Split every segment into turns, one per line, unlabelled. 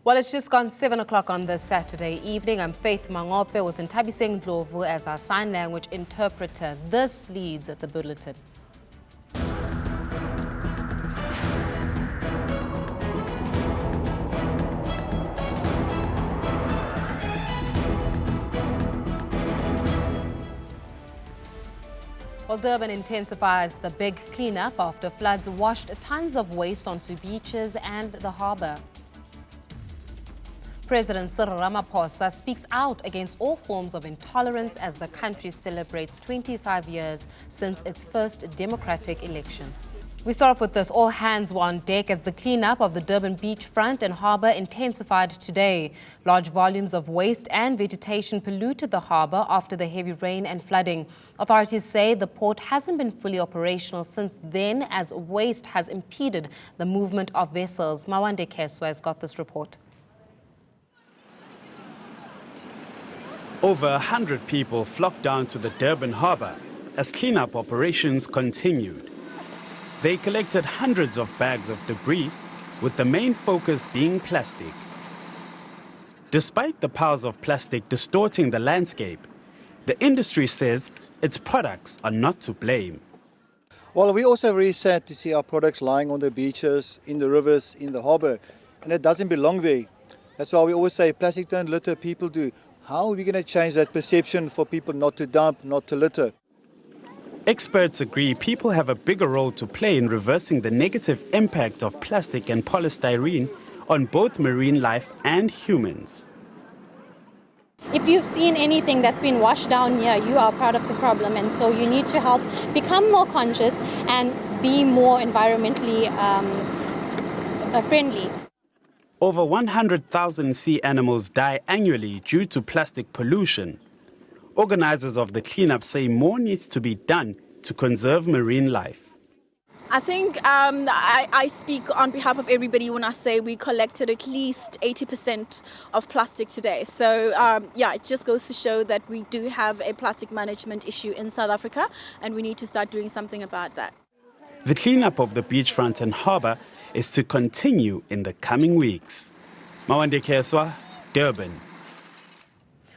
Well, it's just gone 7 o'clock on this Saturday evening. I'm Faith Mangope with Ntabiseng Ndlovu as our sign language interpreter. This leads at the bulletin. Well, Durban intensifies the big cleanup after floods washed tons of waste onto beaches and the harbour. President Cyril Ramaphosa speaks out against all forms of intolerance as the country celebrates 25 years since its first democratic election. We start off with this. All hands were on deck as the cleanup of the Durban beachfront and harbour intensified today. Large volumes of waste and vegetation polluted the harbour after the heavy rain and flooding. Authorities say the port hasn't been fully operational since then, as waste has impeded the movement of vessels. Mawande Keswa has got this report.
Over 100 people flocked down to the Durban harbour as cleanup operations continued. They collected hundreds of bags of debris, with the main focus being plastic. Despite the piles of plastic distorting the landscape, the industry says its products are not to blame.
Well, we're also very sad to see our products lying on the beaches, in the rivers, in the harbour, and it doesn't belong there. That's why we always say plastic don't litter, people do. How are we going to change that perception for people not to dump, not to litter?
Experts agree people have a bigger role to play in reversing the negative impact of plastic and polystyrene on both marine life and humans.
If you've seen anything that's been washed down here, you are part of the problem, and so you need to help become more conscious and be more environmentally friendly.
Over 100,000 sea animals die annually due to plastic pollution. Organizers of the cleanup say more needs to be done to conserve marine life.
I think I speak on behalf of everybody when I say we collected at least 80% of plastic today. So yeah, it just goes to show that we do have a plastic management issue in South Africa, and we need to start doing something about that.
The cleanup of the beachfront and harbour is to continue in the coming weeks. Mawande Keswa, Durban.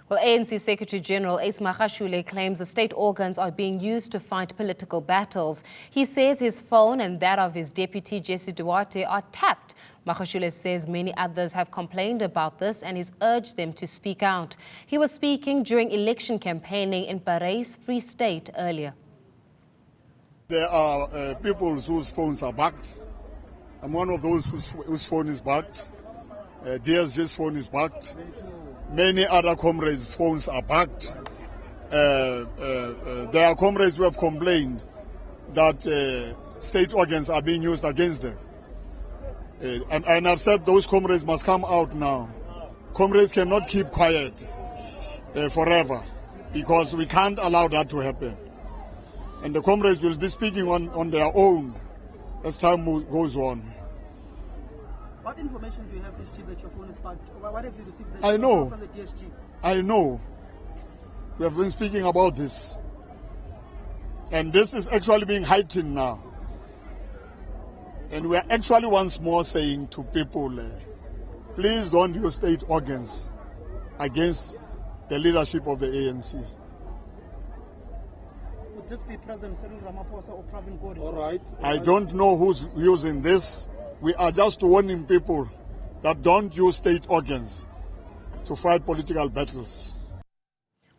Well, ANC Secretary General Ace Magashule claims the state organs are being used to fight political battles. He says his phone and that of his deputy Jesse Duarte are tapped. Magashule says many others have complained about this and he's urged them to speak out. He was speaking during election campaigning in Parys, Free State earlier.
There are people whose phones are bugged. I'm one of those whose phone is bugged. DSG's phone is bugged. Many other comrades' phones are bugged. There are comrades who have complained that state organs are being used against them. And I've said those comrades must come out now. Comrades cannot keep quiet forever, because we can't allow that to happen. And the comrades will be speaking on their own as time goes on.
What information do you have received that your phone is bugged? What have you received
I know.
from the DSG?
I know. We have been speaking about this. And this is actually being heightened now. And we are actually once more saying to people, please don't use state organs against the leadership of the ANC.
Would this be President Cyril Ramaphosa or Pravin Gordhan?
All right. I don't know who's using this. We are just warning people that don't use state organs to fight political battles.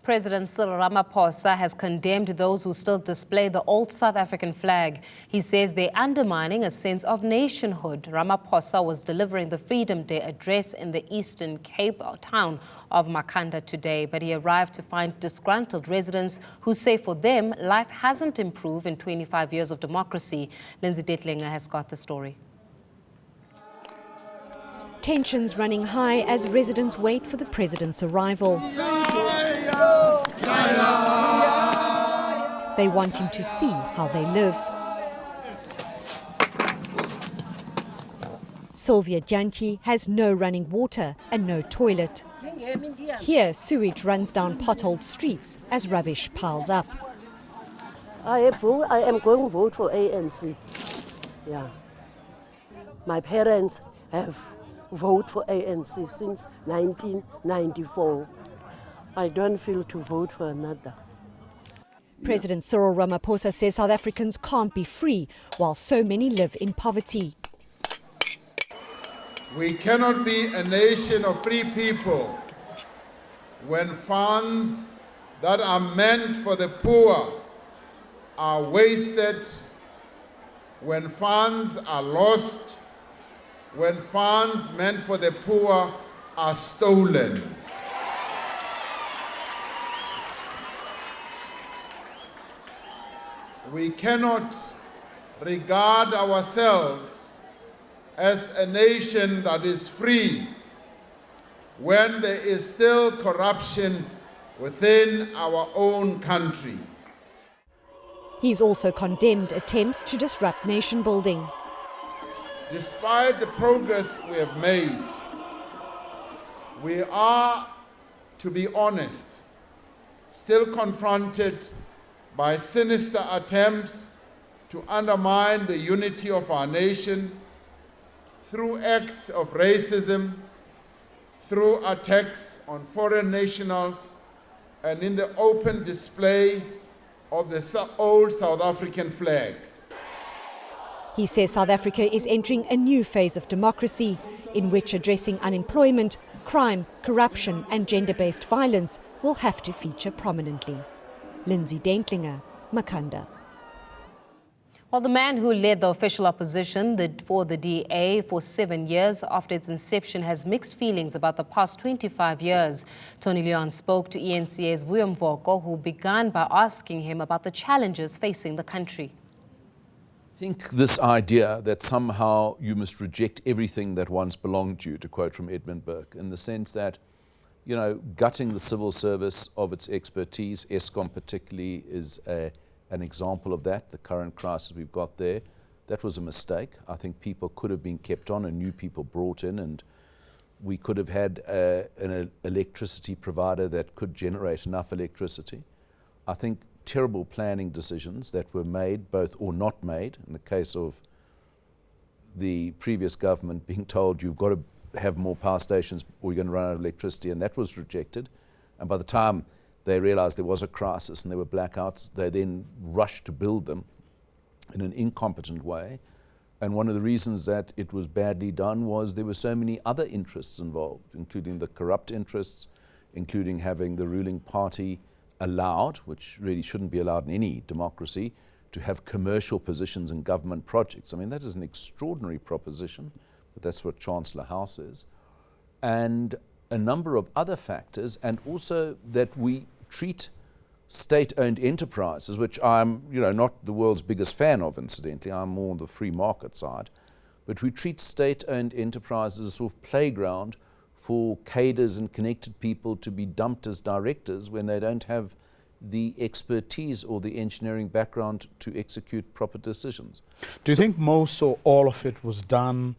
President Cyril Ramaphosa has condemned those who still display the old South African flag. He says they're undermining a sense of nationhood. Ramaphosa was delivering the Freedom Day address in the Eastern Cape town of Makhanda today, but he arrived to find disgruntled residents who say for them life hasn't improved in 25 years of democracy. Lindsay Detlinger has got the story.
Tensions running high as residents wait for the president's arrival. They want him to see how they live. Sylvia Janki has no running water and no toilet. Here, sewage runs down potholed streets as rubbish piles up.
I am going to vote for ANC. Yeah. My parents have vote for ANC since 1994. I don't feel to vote for another.
President Cyril Ramaphosa says South Africans can't be free while so many live in poverty.
We cannot be a nation of free people when funds that are meant for the poor are wasted, when funds are lost, when funds meant for the poor are stolen. We cannot regard ourselves as a nation that is free when there is still corruption within our own country.
He's also condemned attempts to disrupt nation building.
Despite the progress we have made, we are, to be honest, still confronted by sinister attempts to undermine the unity of our nation through acts of racism, through attacks on foreign nationals, and in the open display of the old South African flag.
He says South Africa is entering a new phase of democracy in which addressing unemployment, crime, corruption and gender-based violence will have to feature prominently. Lindsay Dentlinger, Makanda.
Well, the man who led the official opposition for the DA for 7 years after its inception has mixed feelings about the past 25 years. Tony Leon spoke to ENCA's Vuyo Mvoko, who began by asking him about the challenges facing the country.
I think this idea that somehow you must reject everything that once belonged to you, to quote from Edmund Burke, in the sense that, you know, gutting the civil service of its expertise, Eskom particularly, is an example of that, the current crisis we've got there. That was a mistake. I think people could have been kept on and new people brought in, and we could have had an electricity provider that could generate enough electricity. I think terrible planning decisions that were made, both or not made, in the case of the previous government being told you've got to have more power stations or you're going to run out of electricity, and that was rejected. And by the time they realized there was a crisis and there were blackouts, they then rushed to build them in an incompetent way. And one of the reasons that it was badly done was there were so many other interests involved, including the corrupt interests, including having the ruling party allowed, which really shouldn't be allowed in any democracy, to have commercial positions in government projects. I mean, that is an extraordinary proposition, but that's what Chancellor House is. And a number of other factors, and also that we treat state-owned enterprises, which I'm, not the world's biggest fan of, incidentally. I'm more on the free market side. But we treat state-owned enterprises as a sort of playground for cadres and connected people to be dumped as directors when they don't have the expertise or the engineering background to execute proper decisions.
Do you think most or all of it was done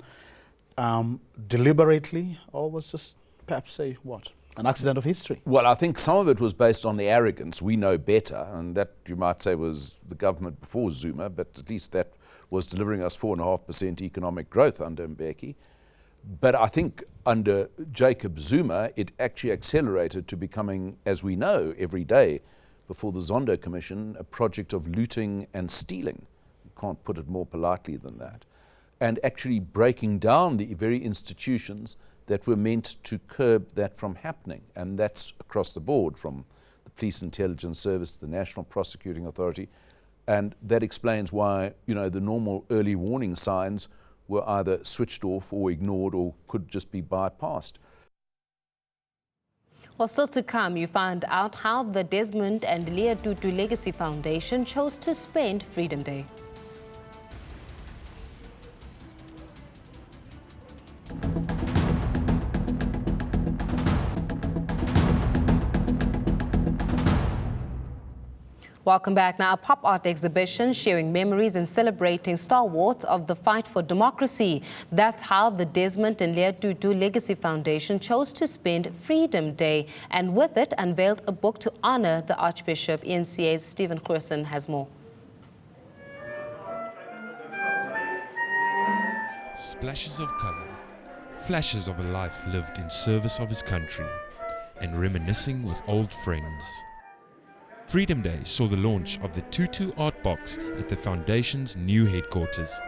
deliberately, or was just perhaps, say, what? An accident of history? Well,
I think some of it was based on the arrogance. We know better, and that, you might say, was the government before Zuma, but at least that was delivering us 4.5% economic growth under Mbeki. But I think under Jacob Zuma, it actually accelerated to becoming, as we know every day before the Zondo Commission, a project of looting and stealing. You can't put it more politely than that. And actually breaking down the very institutions that were meant to curb that from happening. And that's across the board, from the Police Intelligence Service, the National Prosecuting Authority. And that explains why, the normal early warning signs were either switched off or ignored or could just be bypassed.
Well, still to come, you find out how the Desmond and Leah Tutu Legacy Foundation chose to spend Freedom Day. Welcome back. Now, a pop art exhibition sharing memories and celebrating stalwarts of the fight for democracy. That's how the Desmond and Leah Tutu Legacy Foundation chose to spend Freedom Day, and with it unveiled a book to honor the Archbishop. ENCA's Stephen Crewson has more.
Splashes of color, flashes of a life lived in service of his country and reminiscing with old friends. Freedom Day saw the launch of the Tutu Art Box at the Foundation's new headquarters.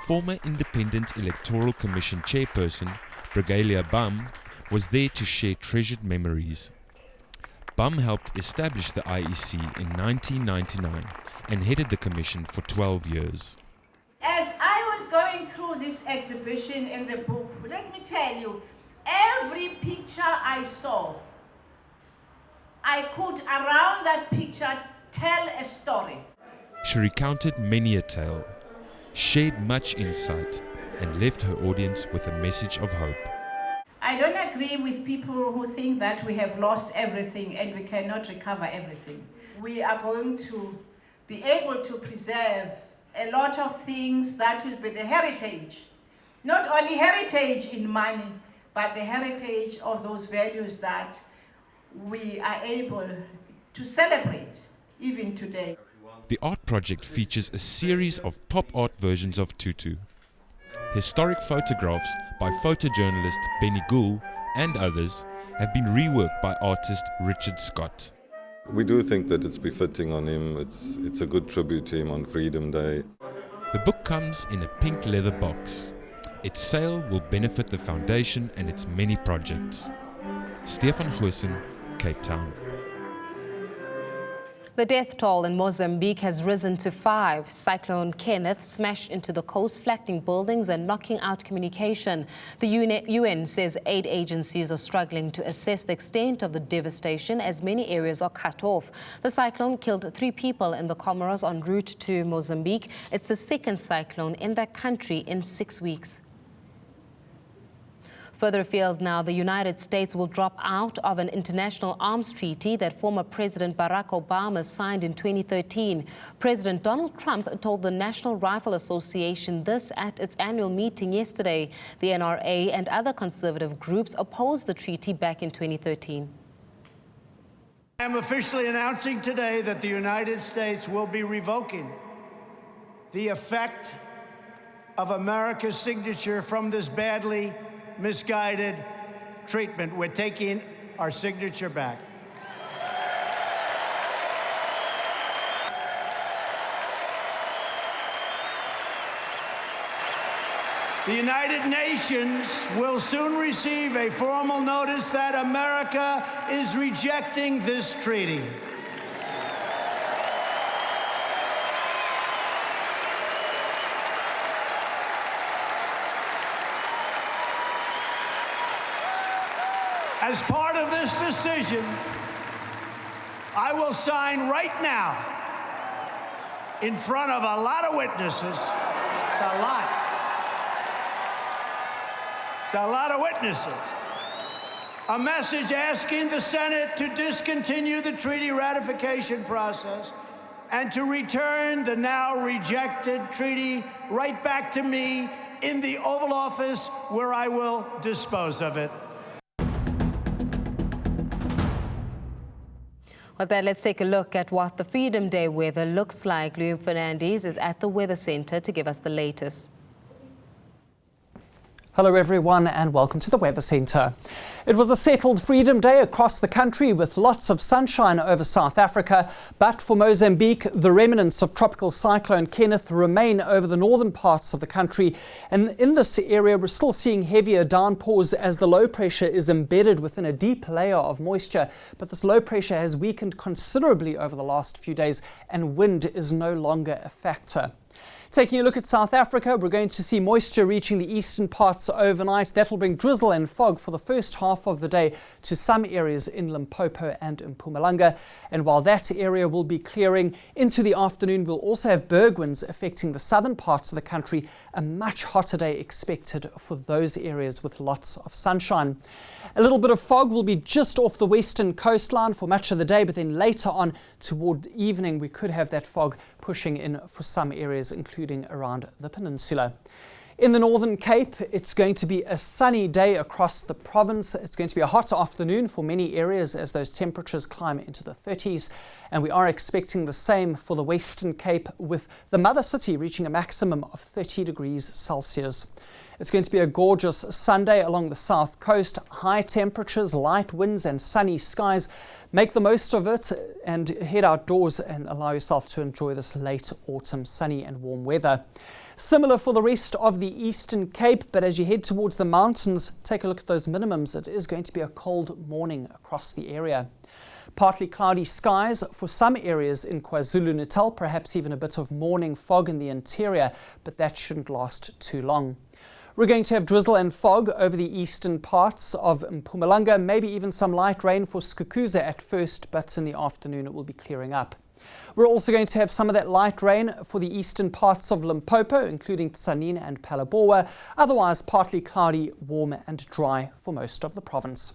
Former Independent Electoral Commission chairperson, Brigalia Bum, was there to share treasured memories. Bum helped establish the IEC in 1999 and headed the commission for 12 years.
As I was going through this exhibition in the book, let me tell you, every picture I saw, I could, around that picture, tell a story.
She recounted many a tale, shared much insight, and left her audience with a message of hope.
I don't agree with people who think that we have lost everything and we cannot recover everything. We are going to be able to preserve a lot of things that will be the heritage. Not only heritage in money, but the heritage of those values that we are able to celebrate even today.
The art project features a series of pop art versions of Tutu. Historic photographs by photojournalist Benny Gould and others have been reworked by artist Richard Scott.
We do think that it's befitting on him. It's a good tribute to him on Freedom Day.
The book comes in a pink leather box. Its sale will benefit the foundation and its many projects. Stefan Goosen, Cape Town.
The death toll in Mozambique has risen to 5. Cyclone Kenneth smashed into the coast, flattening buildings and knocking out communication. The UN says aid agencies are struggling to assess the extent of the devastation as many areas are cut off. The cyclone killed 3 people in the Comoros en route to Mozambique. It's the second cyclone in that country in 6 weeks. Further afield now, the United States will drop out of an international arms treaty that former President Barack Obama signed in 2013. President Donald Trump told the National Rifle Association this at its annual meeting yesterday. The NRA and other conservative groups opposed the treaty back in 2013.
I am officially announcing today that the United States will be revoking the effect of America's signature from this badly misguided treatment. We're taking our signature back. The United Nations will soon receive a formal notice that America is rejecting this treaty. As part of this decision, I will sign right now, in front of a lot of witnesses, a lot of witnesses, a message asking the Senate to discontinue the treaty ratification process and to return the now rejected treaty right back to me in the Oval Office, where I will dispose of it.
With that, let's take a look at what the Freedom Day weather looks like. Liam Fernandez is at the Weather Centre to give us the latest.
Hello everyone and welcome to the Weather Centre. It was a settled Freedom Day across the country with lots of sunshine over South Africa, but for Mozambique, the remnants of Tropical Cyclone Kenneth remain over the northern parts of the country. And in this area, we're still seeing heavier downpours as the low pressure is embedded within a deep layer of moisture. But this low pressure has weakened considerably over the last few days and wind is no longer a factor. Taking a look at South Africa, we're going to see moisture reaching the eastern parts overnight. That'll bring drizzle and fog for the first half of the day to some areas in Limpopo and in Mpumalanga. And while that area will be clearing into the afternoon, we'll also have berg winds affecting the southern parts of the country. A much hotter day expected for those areas with lots of sunshine. A little bit of fog will be just off the western coastline for much of the day, but then later on toward evening, we could have that fog pushing in for some areas, including around the peninsula. In the Northern Cape, it's going to be a sunny day across the province. It's going to be a hot afternoon for many areas as those temperatures climb into the 30s. And we are expecting the same for the Western Cape, with the mother city reaching a maximum of 30 degrees Celsius. It's going to be a gorgeous Sunday along the south coast. High temperatures, light winds and sunny skies. Make the most of it and head outdoors and allow yourself to enjoy this late autumn sunny and warm weather. Similar for the rest of the Eastern Cape, but as you head towards the mountains, take a look at those minimums. It is going to be a cold morning across the area. Partly cloudy skies for some areas in KwaZulu-Natal, perhaps even a bit of morning fog in the interior, but that shouldn't last too long. We're going to have drizzle and fog over the eastern parts of Mpumalanga, maybe even some light rain for Skukuza at first, but in the afternoon it will be clearing up. We're also going to have some of that light rain for the eastern parts of Limpopo, including Tzaneen and Phalaborwa. Otherwise, partly cloudy, warm and dry for most of the province.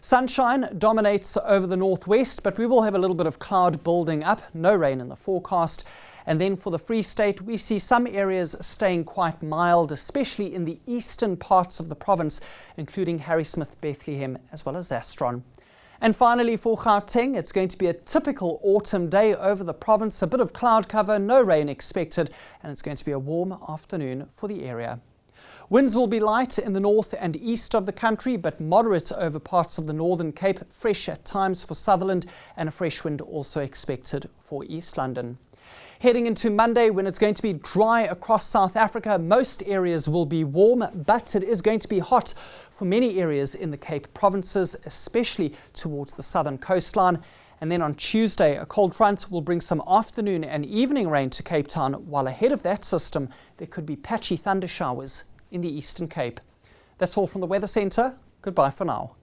Sunshine dominates over the northwest, but we will have a little bit of cloud building up. No rain in the forecast. And then for the Free State, we see some areas staying quite mild, especially in the eastern parts of the province, including Harrismith, Bethlehem, as well as Zastron. And finally for Gauteng, it's going to be a typical autumn day over the province. A bit of cloud cover, no rain expected, and it's going to be a warm afternoon for the area. Winds will be light in the north and east of the country, but moderate over parts of the Northern Cape, fresh at times for Sutherland, and a fresh wind also expected for East London. Heading into Monday, when it's going to be dry across South Africa, most areas will be warm, but it is going to be hot for many areas in the Cape provinces, especially towards the southern coastline. And then on Tuesday, a cold front will bring some afternoon and evening rain to Cape Town, while ahead of that system, there could be patchy thunder showers in the Eastern Cape. That's all from the Weather Centre. Goodbye for now.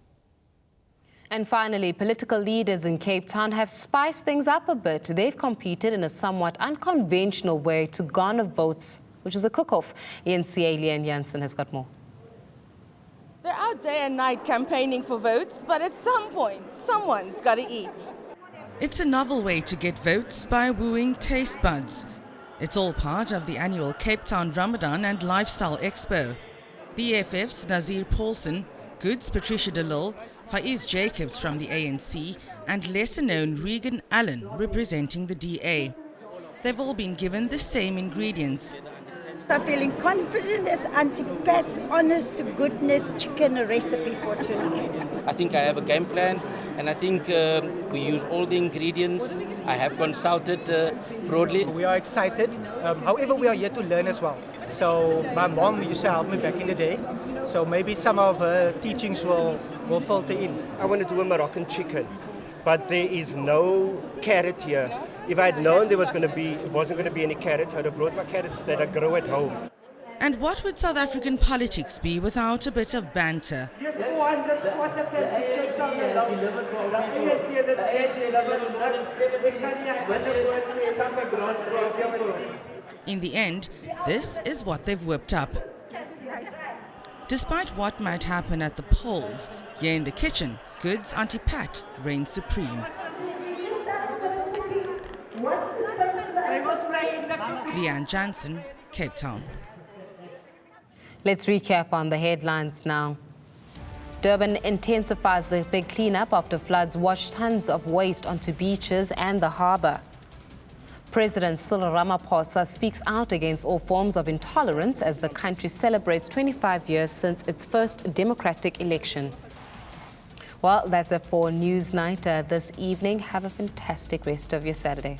And finally, political leaders in Cape Town have spiced things up a bit. They've competed in a somewhat unconventional way to garner votes, which is a cook-off. ANC Leanne Jansen has got more.
They're out day and night campaigning for votes, but at some point, someone's got to eat.
It's a novel way to get votes by wooing taste buds. It's all part of the annual Cape Town Ramadan and Lifestyle Expo. The EFF's Nazir Paulson, Goods Patricia de Lille, Faiz Jacobs from the ANC, and lesser-known Regan Allen representing the DA. They've all been given the same ingredients.
I'm feeling confident as Auntie Pat's honest to goodness chicken recipe for tonight.
I think I have a game plan, and I think we use all the ingredients. I have consulted broadly.
We are excited. However, we are yet to learn as well. So my mom used to help me back in the day. So maybe some of her teachings will filter in.
I want to do a Moroccan chicken, but there is no carrot here. If I had known there wasn't going to be any carrots, I'd have brought my carrots that I grow at home.
And what would South African politics be without a bit of banter? In the end, this is what they've whipped up. Despite what might happen at the polls, here in the kitchen, Goods Auntie Pat reigns supreme. Leanne Jansen, Cape Town.
Let's recap on the headlines now. Durban intensifies the big cleanup after floods washed tons of waste onto beaches and the harbour. President Cyril Ramaphosa speaks out against all forms of intolerance as the country celebrates 25 years since its first democratic election. Well, that's it for Newsnight this evening. Have a fantastic rest of your Saturday.